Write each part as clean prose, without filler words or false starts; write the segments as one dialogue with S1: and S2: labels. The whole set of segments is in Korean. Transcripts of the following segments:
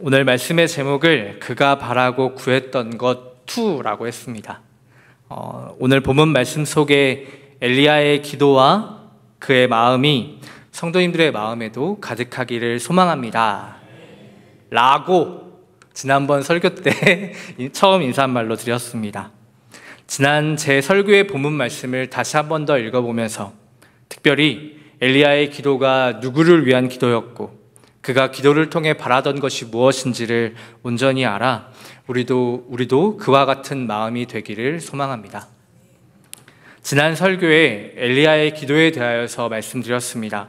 S1: 오늘 말씀의 제목을 그가 바라고 구했던 것 2라고 했습니다. 오늘 본문 말씀 속에 엘리야의 기도와 그의 마음이 성도님들의 마음에도 가득하기를 소망합니다. 라고 지난번 설교 때 처음 인사한 말로 드렸습니다. 지난 제 설교의 본문 말씀을 다시 한 번 더 읽어보면서 특별히 엘리야의 기도가 누구를 위한 기도였고 그가 기도를 통해 바라던 것이 무엇인지를 온전히 알아 우리도 그와 같은 마음이 되기를 소망합니다. 지난 설교에 엘리야의 기도에 대하여서 말씀드렸습니다.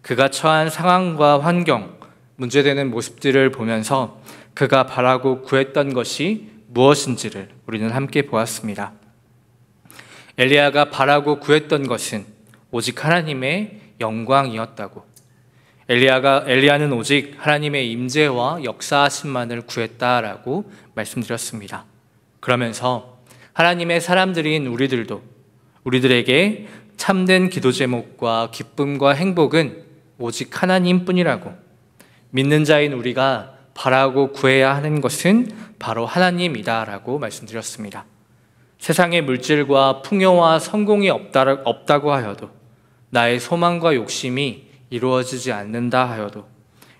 S1: 그가 처한 상황과 환경, 문제되는 모습들을 보면서 그가 바라고 구했던 것이 무엇인지를 우리는 함께 보았습니다. 엘리야가 바라고 구했던 것은 오직 하나님의 영광이었다고. 엘리야는 오직 하나님의 임재와 역사하심만을 구했다라고 말씀드렸습니다. 그러면서 하나님의 사람들인 우리들에게 참된 기도 제목과 기쁨과 행복은 오직 하나님뿐이라고, 믿는 자인 우리가 바라고 구해야 하는 것은 바로 하나님이다라고 말씀드렸습니다. 세상의 물질과 풍요와 성공이 없다고 하여도, 나의 소망과 욕심이 이루어지지 않는다 하여도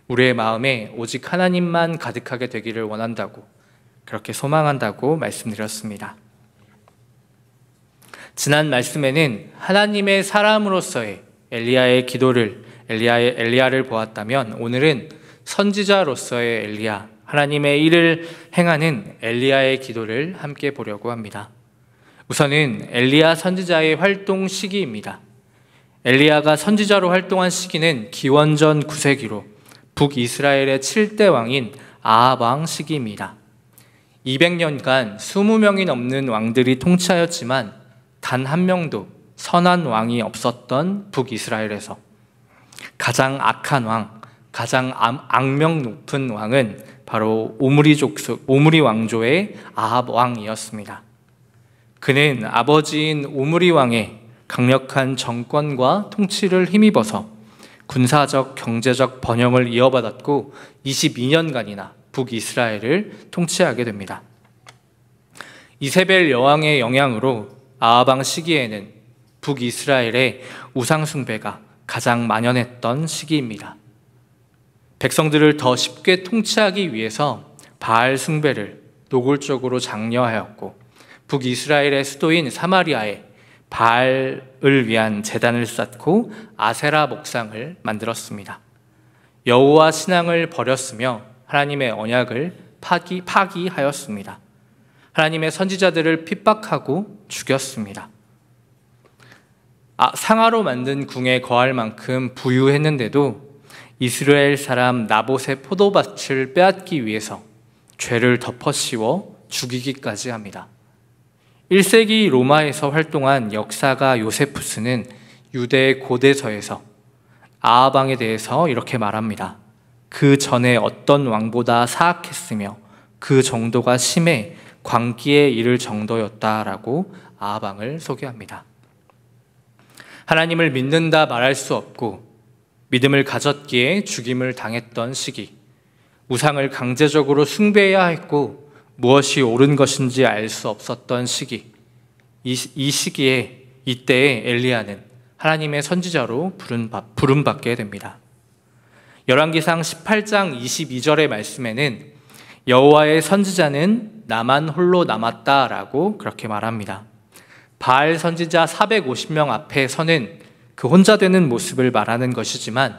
S1: 우리의 마음에 오직 하나님만 가득하게 되기를 원한다고, 그렇게 소망한다고 말씀드렸습니다. 지난 말씀에는 하나님의 사람으로서의 엘리야를 보았다면, 오늘은 선지자로서의 엘리야, 하나님의 일을 행하는 엘리야의 기도를 함께 보려고 합니다. 우선은 엘리야 선지자의 활동 시기입니다. 엘리야가 선지자로 활동한 시기는 기원전 9세기로 북이스라엘의 7대 왕인 아합 왕 시기입니다. 200년간 20명이 넘는 왕들이 통치하였지만 단 한 명도 선한 왕이 없었던 북이스라엘에서 가장 악한 왕, 가장 악명 높은 왕은 바로 오므리 왕조의 아합 왕이었습니다. 그는 아버지인 오므리 왕의 강력한 정권과 통치를 힘입어서 군사적, 경제적 번영을 이어받았고 22년간이나 북이스라엘을 통치하게 됩니다. 이세벨 여왕의 영향으로 아합 왕 시기에는 북이스라엘의 우상숭배가 가장 만연했던 시기입니다. 백성들을 더 쉽게 통치하기 위해서 바알 숭배를 노골적으로 장려하였고, 북이스라엘의 수도인 사마리아에 바알을 위한 제단을 쌓고 아세라 목상을 만들었습니다. 여호와 신앙을 버렸으며 하나님의 언약을 파기하였습니다. 하나님의 선지자들을 핍박하고 죽였습니다. 상아로 만든 궁에 거할 만큼 부유했는데도 이스라엘 사람 나봇의 포도밭을 빼앗기 위해서 죄를 덮어씌워 죽이기까지 합니다. 1세기 로마에서 활동한 역사가 요세푸스는 유대의 고대서에서 아합 왕에 대해서 이렇게 말합니다. 그 전에 어떤 왕보다 사악했으며 그 정도가 심해 광기에 이를 정도였다라고 아합 왕을 소개합니다. 하나님을 믿는다 말할 수 없고 믿음을 가졌기에 죽임을 당했던 시기, 우상을 강제적으로 숭배해야 했고 무엇이 옳은 것인지 알 수 없었던 시기, 이 시기에 이때에 엘리야는 하나님의 선지자로 부름받게 됩니다. 열왕기상 18장 22절의 말씀에는 여호와의 선지자는 나만 홀로 남았다라고 그렇게 말합니다. 바알 선지자 450명 앞에 서는 그 혼자 되는 모습을 말하는 것이지만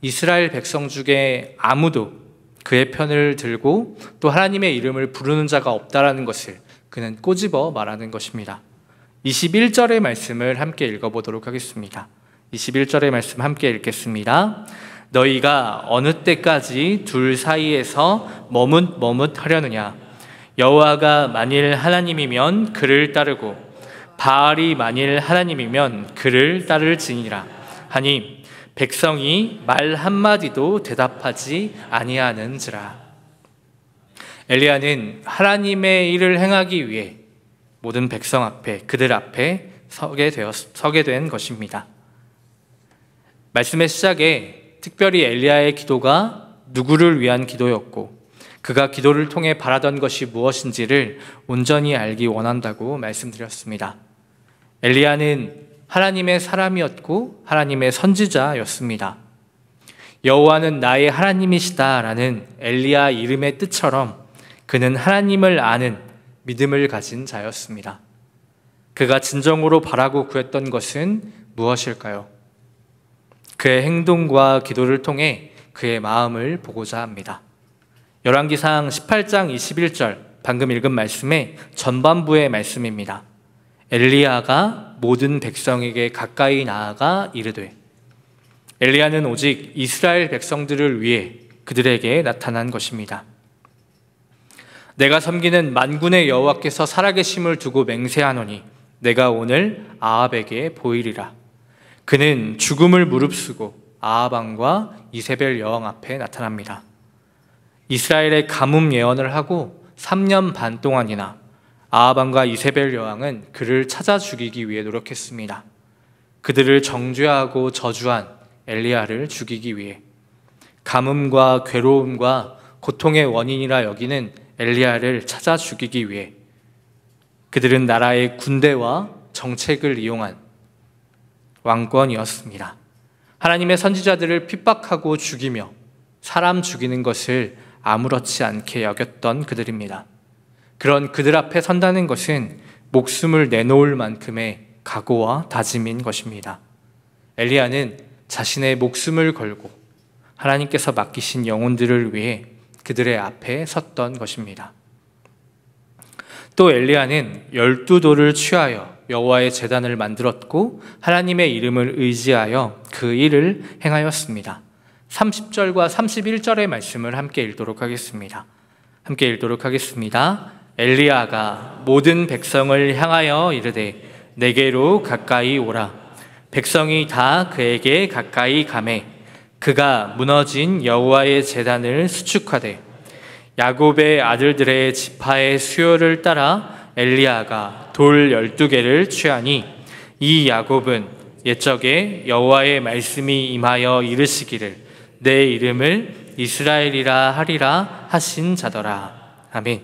S1: 이스라엘 백성 중에 아무도 그의 편을 들고 또 하나님의 이름을 부르는 자가 없다라는 것을 그는 꼬집어 말하는 것입니다. 21절의 말씀을 함께 읽어보도록 하겠습니다. 21절의 말씀 함께 읽겠습니다. 너희가 어느 때까지 둘 사이에서 머뭇하려느냐? 여호와가 만일 하나님이면 그를 따르고 바알이 만일 하나님이면 그를 따를지니라 하니 백성이 말 한마디도 대답하지 아니하는지라. 엘리야는 하나님의 일을 행하기 위해 모든 백성 앞에, 그들 앞에 서게 된 것입니다. 말씀의 시작에 특별히 엘리야의 기도가 누구를 위한 기도였고 그가 기도를 통해 바라던 것이 무엇인지를 온전히 알기 원한다고 말씀드렸습니다. 엘리야는 하나님의 사람이었고 하나님의 선지자였습니다. 여호와는 나의 하나님이시다라는 엘리야 이름의 뜻처럼 그는 하나님을 아는 믿음을 가진 자였습니다. 그가 진정으로 바라고 구했던 것은 무엇일까요? 그의 행동과 기도를 통해 그의 마음을 보고자 합니다. 열왕기상 18장 21절 방금 읽은 말씀의 전반부의 말씀입니다. 엘리야가 모든 백성에게 가까이 나아가 이르되, 엘리야는 오직 이스라엘 백성들을 위해 그들에게 나타난 것입니다. 내가 섬기는 만군의 여호와께서 살아계심을 두고 맹세하노니 내가 오늘 아합에게 보이리라. 그는 죽음을 무릅쓰고 아합 왕과 이세벨 여왕 앞에 나타납니다. 이스라엘의 가뭄 예언을 하고 3년 반 동안이나 아합 왕과 이세벨 여왕은 그를 찾아 죽이기 위해 노력했습니다. 그들을 정죄하고 저주한 엘리야를 죽이기 위해 가뭄과 괴로움과 고통의 원인이라 여기는 엘리야를 찾아 죽이기 위해 그들은 나라의 군대와 정책을 이용한 왕권이었습니다. 하나님의 선지자들을 핍박하고 죽이며 사람 죽이는 것을 아무렇지 않게 여겼던 그들입니다. 그런 그들 앞에 선다는 것은 목숨을 내놓을 만큼의 각오와 다짐인 것입니다. 엘리야는 자신의 목숨을 걸고 하나님께서 맡기신 영혼들을 위해 그들의 앞에 섰던 것입니다. 또 엘리야는 12돌을 취하여 여호와의 제단을 만들었고 하나님의 이름을 의지하여 그 일을 행하였습니다. 30절과 31절의 말씀을 함께 읽도록 하겠습니다. 엘리야가 모든 백성을 향하여 이르되 내게로 가까이 오라. 백성이 다 그에게 가까이 가매 그가 무너진 여호와의 제단을 수축하되 야곱의 아들들의 지파의 수요를 따라 엘리야가 돌 12개를 취하니 이 야곱은 옛적에 여호와의 말씀이 임하여 이르시기를 내 이름을 이스라엘이라 하리라 하신 자더라. 아멘.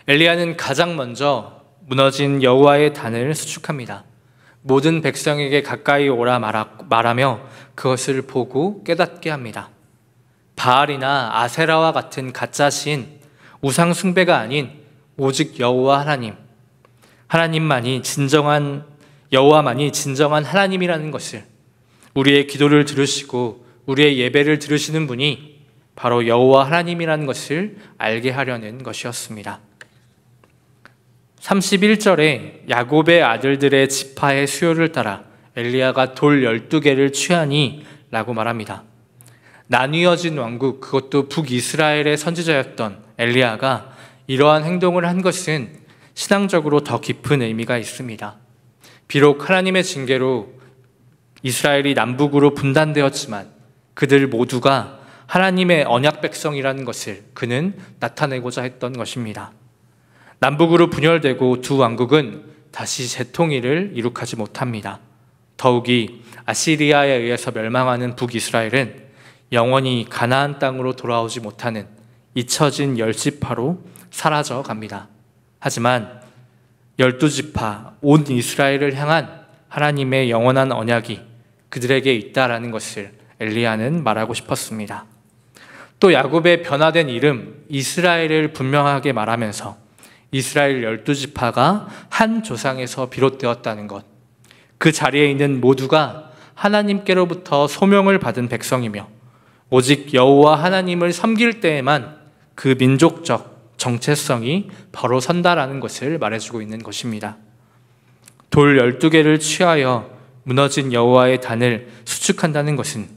S1: 엘리야는 가장 먼저 무너진 여호와의 단을 수축합니다. 모든 백성에게 가까이 오라 말하며 그것을 보고 깨닫게 합니다. 바알이나 아세라와 같은 가짜 신, 우상 숭배가 아닌 오직 여호와 하나님만이 진정한 여호와만이 진정한 하나님이라는 것을, 우리의 기도를 들으시고 우리의 예배를 들으시는 분이 바로 여호와 하나님이라는 것을 알게 하려는 것이었습니다. 31절에 야곱의 아들들의 지파의 수요를 따라 엘리야가 돌 12개를 취하니 라고 말합니다. 나뉘어진 왕국, 그것도 북이스라엘의 선지자였던 엘리야가 이러한 행동을 한 것은 신앙적으로 더 깊은 의미가 있습니다. 비록 하나님의 징계로 이스라엘이 남북으로 분단되었지만 그들 모두가 하나님의 언약 백성이라는 것을 그는 나타내고자 했던 것입니다. 남북으로 분열되고 두 왕국은 다시 재통일을 이룩하지 못합니다. 더욱이 아시리아에 의해서 멸망하는 북이스라엘은 영원히 가나안 땅으로 돌아오지 못하는 잊혀진 10지파로 사라져 갑니다. 하지만 12지파, 온 이스라엘을 향한 하나님의 영원한 언약이 그들에게 있다라는 것을 엘리야는 말하고 싶었습니다. 또 야곱의 변화된 이름 이스라엘을 분명하게 말하면서 이스라엘 12지파가 한 조상에서 비롯되었다는 것, 그 자리에 있는 모두가 하나님께로부터 소명을 받은 백성이며 오직 여호와 하나님을 섬길 때에만 그 민족적 정체성이 바로 선다라는 것을 말해주고 있는 것입니다. 돌 12개를 취하여 무너진 여호와의 단을 수축한다는 것은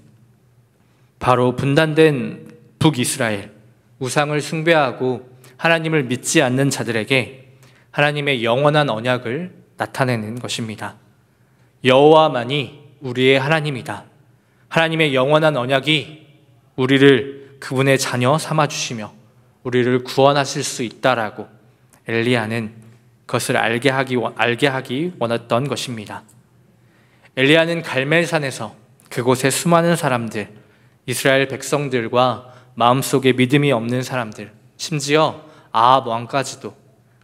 S1: 바로 분단된 북이스라엘, 우상을 숭배하고 하나님을 믿지 않는 자들에게 하나님의 영원한 언약을 나타내는 것입니다. 여호와만이 우리의 하나님이다. 하나님의 영원한 언약이 우리를 그분의 자녀 삼아주시며 우리를 구원하실 수 있다라고 엘리야는 그것을 알게 하기 원했던 것입니다. 엘리야는 갈멜산에서 그곳의 수많은 사람들, 이스라엘 백성들과 마음속에 믿음이 없는 사람들, 심지어 아합 왕까지도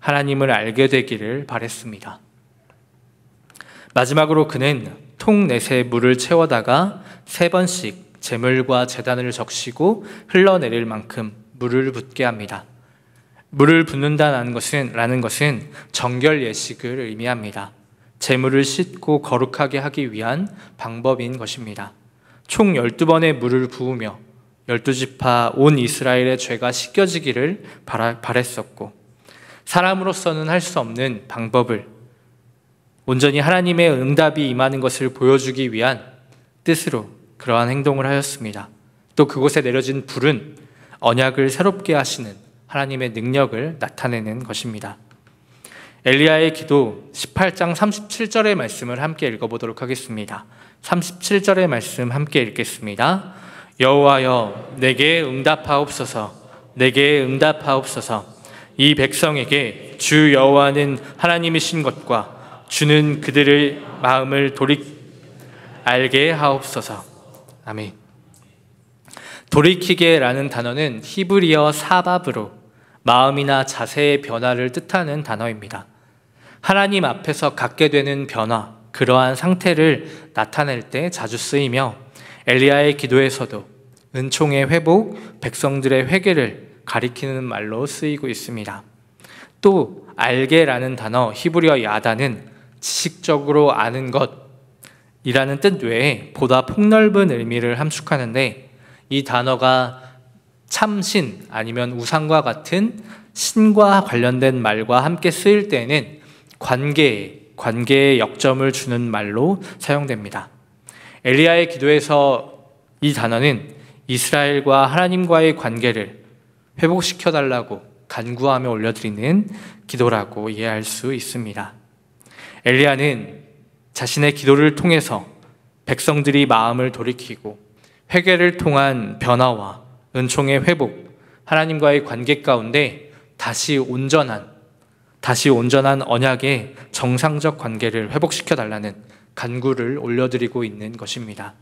S1: 하나님을 알게 되기를 바랬습니다. 마지막으로 그는 통넷에 물을 채워다가 3번씩 제물과 제단을 적시고 흘러내릴 만큼 물을 붓게 합니다. 물을 붓는다는 것은 정결 예식을 의미합니다. 제물을 씻고 거룩하게 하기 위한 방법인 것입니다. 총 12번의 물을 부으며 12지파 온 이스라엘의 죄가 씻겨지기를 바랬었고, 사람으로서는 할 수 없는 방법을 온전히 하나님의 응답이 임하는 것을 보여주기 위한 뜻으로 그러한 행동을 하였습니다. 또 그곳에 내려진 불은 언약을 새롭게 하시는 하나님의 능력을 나타내는 것입니다. 엘리야의 기도 18장 37절의 말씀을 함께 읽어보도록 하겠습니다. 37절의 말씀 함께 읽겠습니다. 여호와여, 내게 응답하옵소서. 내게 응답하옵소서. 이 백성에게 주 여호와는 하나님이신 것과 주는 그들의 마음을 알게 하옵소서. 아멘. 돌이키게라는 단어는 히브리어 사밥으로 마음이나 자세의 변화를 뜻하는 단어입니다. 하나님 앞에서 갖게 되는 변화, 그러한 상태를 나타낼 때 자주 쓰이며, 엘리야의 기도에서도 은총의 회복, 백성들의 회개를 가리키는 말로 쓰이고 있습니다. 또 알게라는 단어, 히브리어 야다는 지식적으로 아는 것이라는 뜻 외에 보다 폭넓은 의미를 함축하는데, 이 단어가 참신 아니면 우상과 같은 신과 관련된 말과 함께 쓰일 때는 관계에 역점을 주는 말로 사용됩니다. 엘리야의 기도에서 이 단어는 이스라엘과 하나님과의 관계를 회복시켜달라고 간구하며 올려드리는 기도라고 이해할 수 있습니다. 엘리야는 자신의 기도를 통해서 백성들이 마음을 돌이키고 회개를 통한 변화와 은총의 회복, 하나님과의 관계 가운데 다시 온전한 언약의 정상적 관계를 회복시켜달라는 간구를 올려드리고 있는 것입니다.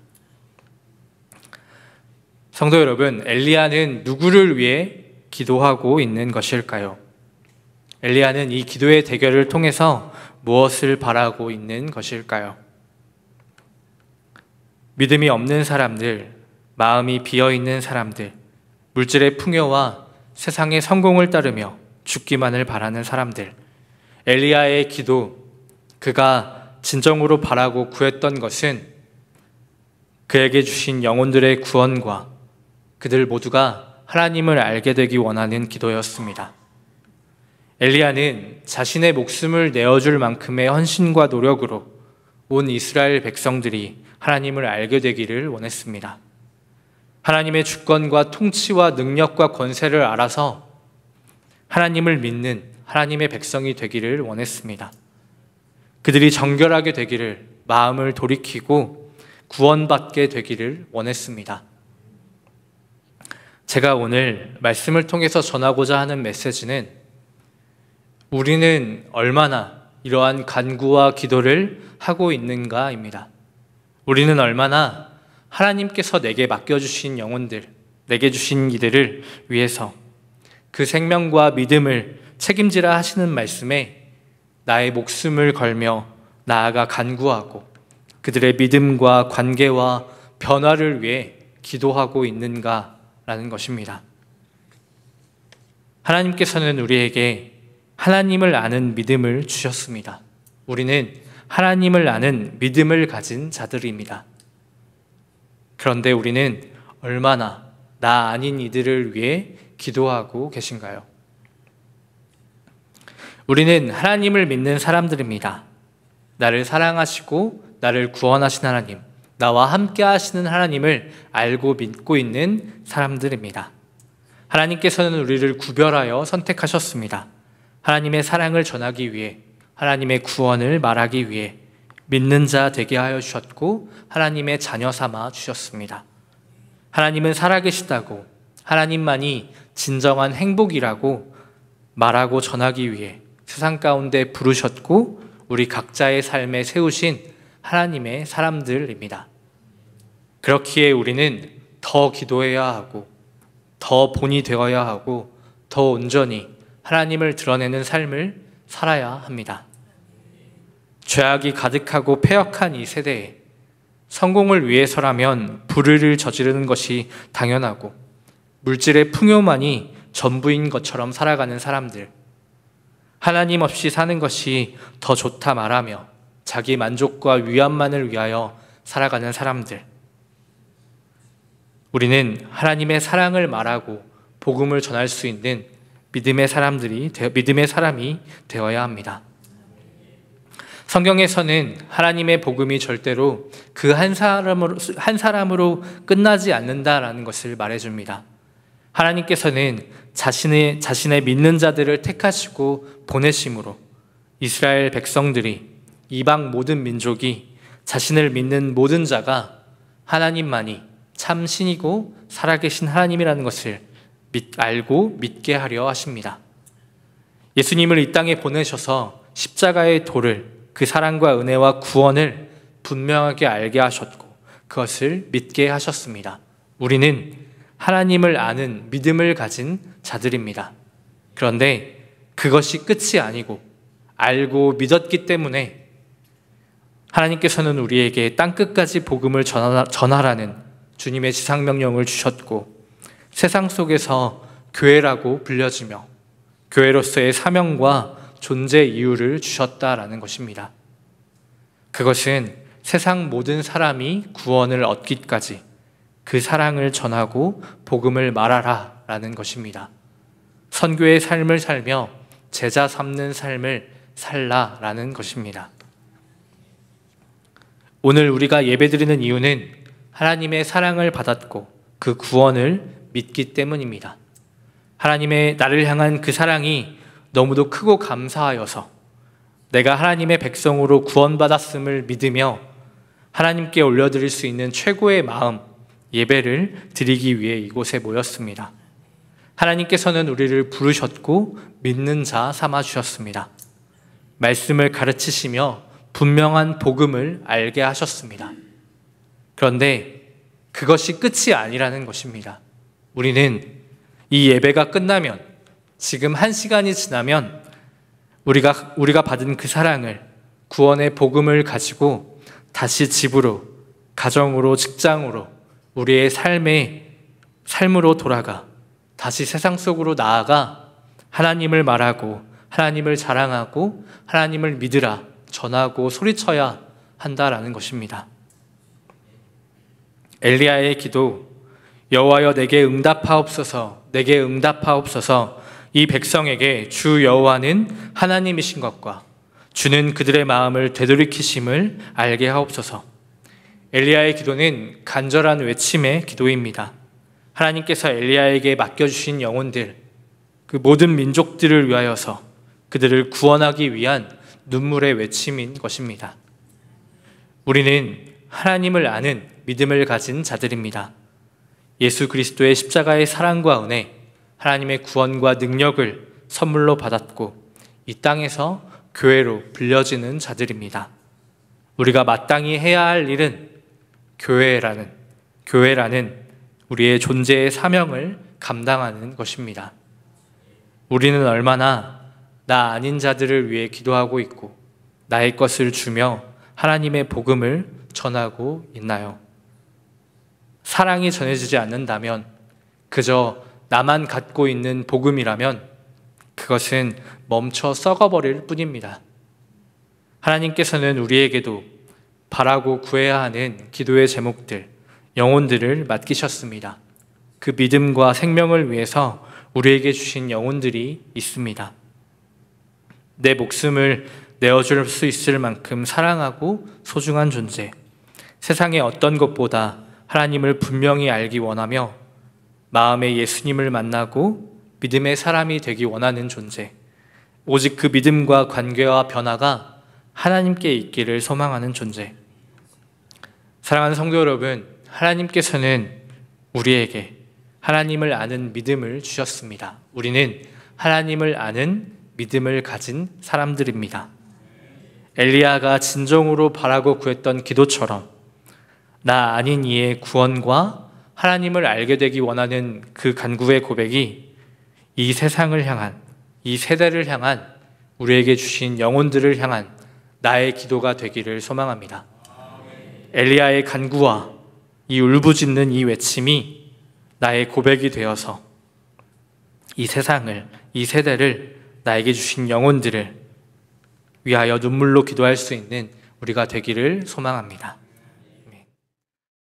S1: 성도 여러분, 엘리야는 누구를 위해 기도하고 있는 것일까요? 엘리야는 이 기도의 대결을 통해서 무엇을 바라고 있는 것일까요? 믿음이 없는 사람들, 마음이 비어있는 사람들, 물질의 풍요와 세상의 성공을 따르며 죽기만을 바라는 사람들, 엘리야의 기도, 그가 진정으로 바라고 구했던 것은 그에게 주신 영혼들의 구원과 그들 모두가 하나님을 알게 되기 원하는 기도였습니다. 엘리야는 자신의 목숨을 내어줄 만큼의 헌신과 노력으로 온 이스라엘 백성들이 하나님을 알게 되기를 원했습니다. 하나님의 주권과 통치와 능력과 권세를 알아서 하나님을 믿는 하나님의 백성이 되기를 원했습니다. 그들이 정결하게 되기를, 마음을 돌이키고 구원받게 되기를 원했습니다. 제가 오늘 말씀을 통해서 전하고자 하는 메시지는 우리는 얼마나 이러한 간구와 기도를 하고 있는가입니다. 우리는 얼마나 하나님께서 내게 맡겨주신 영혼들, 내게 주신 이들을 위해서 그 생명과 믿음을 책임지라 하시는 말씀에 나의 목숨을 걸며 나아가 간구하고 그들의 믿음과 관계와 변화를 위해 기도하고 있는가라는 것입니다. 하나님께서는 우리에게 하나님을 아는 믿음을 주셨습니다. 우리는 하나님을 아는 믿음을 가진 자들입니다. 그런데 우리는 얼마나 나 아닌 이들을 위해 기도하고 계신가요? 우리는 하나님을 믿는 사람들입니다. 나를 사랑하시고 나를 구원하신 하나님, 나와 함께 하시는 하나님을 알고 믿고 있는 사람들입니다. 하나님께서는 우리를 구별하여 선택하셨습니다. 하나님의 사랑을 전하기 위해, 하나님의 구원을 말하기 위해 믿는 자 되게 하여 주셨고 하나님의 자녀 삼아 주셨습니다. 하나님은 살아계시다고, 하나님만이 진정한 행복이라고 말하고 전하기 위해 세상 가운데 부르셨고 우리 각자의 삶에 세우신 하나님의 사람들입니다. 그렇기에 우리는 더 기도해야 하고 더 본이 되어야 하고 더 온전히 하나님을 드러내는 삶을 살아야 합니다. 죄악이 가득하고 패역한 이 세대에 성공을 위해서라면 불의를 저지르는 것이 당연하고 물질의 풍요만이 전부인 것처럼 살아가는 사람들, 하나님 없이 사는 것이 더 좋다 말하며 자기 만족과 위안만을 위하여 살아가는 사람들, 우리는 하나님의 사랑을 말하고 복음을 전할 수 있는 믿음의 사람이 되어야 합니다. 성경에서는 하나님의 복음이 절대로 그 한 사람으로 끝나지 않는다라는 것을 말해줍니다. 하나님께서는 자신의 믿는 자들을 택하시고 보내심으로 이스라엘 백성들이, 이방 모든 민족이, 자신을 믿는 모든 자가 하나님만이 참 신이고 살아계신 하나님이라는 것을 알고 믿게 하려 하십니다. 예수님을 이 땅에 보내셔서 십자가의 도를, 그 사랑과 은혜와 구원을 분명하게 알게 하셨고 그것을 믿게 하셨습니다. 우리는 하나님을 아는 믿음을 가진 자들입니다. 그런데 그것이 끝이 아니고 알고 믿었기 때문에 하나님께서는 우리에게 땅끝까지 복음을 전하라는 주님의 지상명령을 주셨고 세상 속에서 교회라고 불려지며 교회로서의 사명과 존재 이유를 주셨다라는 것입니다. 그것은 세상 모든 사람이 구원을 얻기까지 그 사랑을 전하고 복음을 말하라 라는 것입니다. 선교의 삶을 살며 제자 삼는 삶을 살라라는 것입니다. 오늘 우리가 예배드리는 이유는 하나님의 사랑을 받았고 그 구원을 믿기 때문입니다. 하나님의 나를 향한 그 사랑이 너무도 크고 감사하여서 내가 하나님의 백성으로 구원받았음을 믿으며 하나님께 올려드릴 수 있는 최고의 마음, 예배를 드리기 위해 이곳에 모였습니다. 하나님께서는 우리를 부르셨고 믿는 자 삼아주셨습니다. 말씀을 가르치시며 분명한 복음을 알게 하셨습니다. 그런데 그것이 끝이 아니라는 것입니다. 우리는 이 예배가 끝나면, 지금 1시간이 지나면 우리가 받은 그 사랑을, 구원의 복음을 가지고 다시 집으로, 가정으로, 직장으로, 우리의 삶으로 돌아가 다시 세상 속으로 나아가 하나님을 말하고 하나님을 자랑하고 하나님을 믿으라 전하고 소리쳐야 한다라는 것입니다. 엘리야의 기도, 여호와여 내게 응답하옵소서, 내게 응답하옵소서. 이 백성에게 주 여호와는 하나님이신 것과 주는 그들의 마음을 되돌이키심을 알게 하옵소서. 엘리야의 기도는 간절한 외침의 기도입니다. 하나님께서 엘리야에게 맡겨주신 영혼들, 그 모든 민족들을 위하여서 그들을 구원하기 위한 눈물의 외침인 것입니다. 우리는 하나님을 아는 믿음을 가진 자들입니다. 예수 그리스도의 십자가의 사랑과 은혜, 하나님의 구원과 능력을 선물로 받았고 이 땅에서 교회로 불려지는 자들입니다. 우리가 마땅히 해야 할 일은 교회라는 우리의 존재의 사명을 감당하는 것입니다. 우리는 얼마나 나 아닌 자들을 위해 기도하고 있고 나의 것을 주며 하나님의 복음을 전하고 있나요? 사랑이 전해지지 않는다면, 그저 나만 갖고 있는 복음이라면 그것은 멈춰 썩어버릴 뿐입니다. 하나님께서는 우리에게도 바라고 구해야 하는 기도의 제목들, 영혼들을 맡기셨습니다. 그 믿음과 생명을 위해서 우리에게 주신 영혼들이 있습니다. 내 목숨을 내어줄 수 있을 만큼 사랑하고 소중한 존재, 세상의 어떤 것보다 하나님을 분명히 알기 원하며 마음에 예수님을 만나고 믿음의 사람이 되기 원하는 존재, 오직 그 믿음과 관계와 변화가 하나님께 있기를 소망하는 존재. 사랑하는 성도 여러분, 하나님께서는 우리에게 하나님을 아는 믿음을 주셨습니다. 우리는 하나님을 아는 믿음을 가진 사람들입니다. 엘리야가 진정으로 바라고 구했던 기도처럼 나 아닌 이의 구원과 하나님을 알게 되기 원하는 그 간구의 고백이 이 세상을 향한, 이 세대를 향한, 우리에게 주신 영혼들을 향한 나의 기도가 되기를 소망합니다. 엘리야의 간구와 이 울부짖는 이 외침이 나의 고백이 되어서 이 세상을, 이 세대를, 나에게 주신 영혼들을 위하여 눈물로 기도할 수 있는 우리가 되기를 소망합니다.